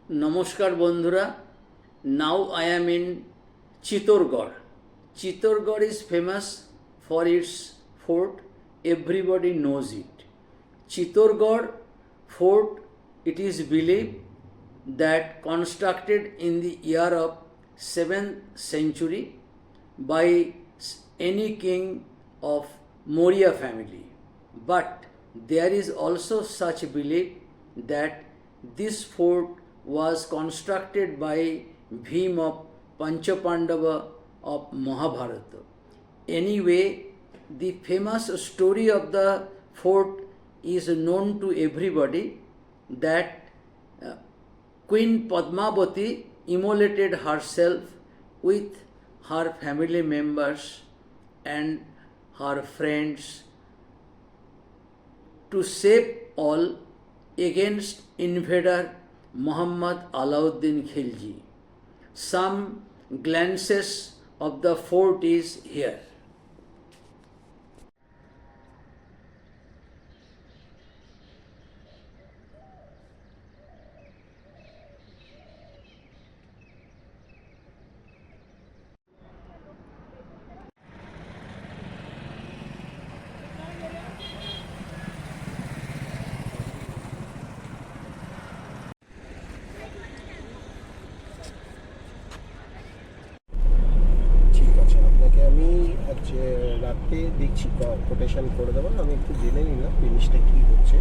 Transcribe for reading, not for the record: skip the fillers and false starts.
নমস্কার বন্ধুরা। Now I am in Chittorgarh. Chittorgarh is famous for its fort. Everybody knows it. Chittorgarh fort, it is believed that constructed in the year of 7th century by any king of Maurya family. But there is also such belief that this fort was constructed by Bhima of Panchapandava of Mahabharata. Anyway, the famous story of the fort is known to everybody that Queen Padmavati immolated herself with her family members and her friends to save all against invader Muhammad Alauddin Khilji. Some glances of the fort is here. ঠিক আছে, আপনাকে আমি আজ রাতে দেখছি quotation করে দেবো। আমি একটু জেনে নিলাম জিনিসটা কী হচ্ছে।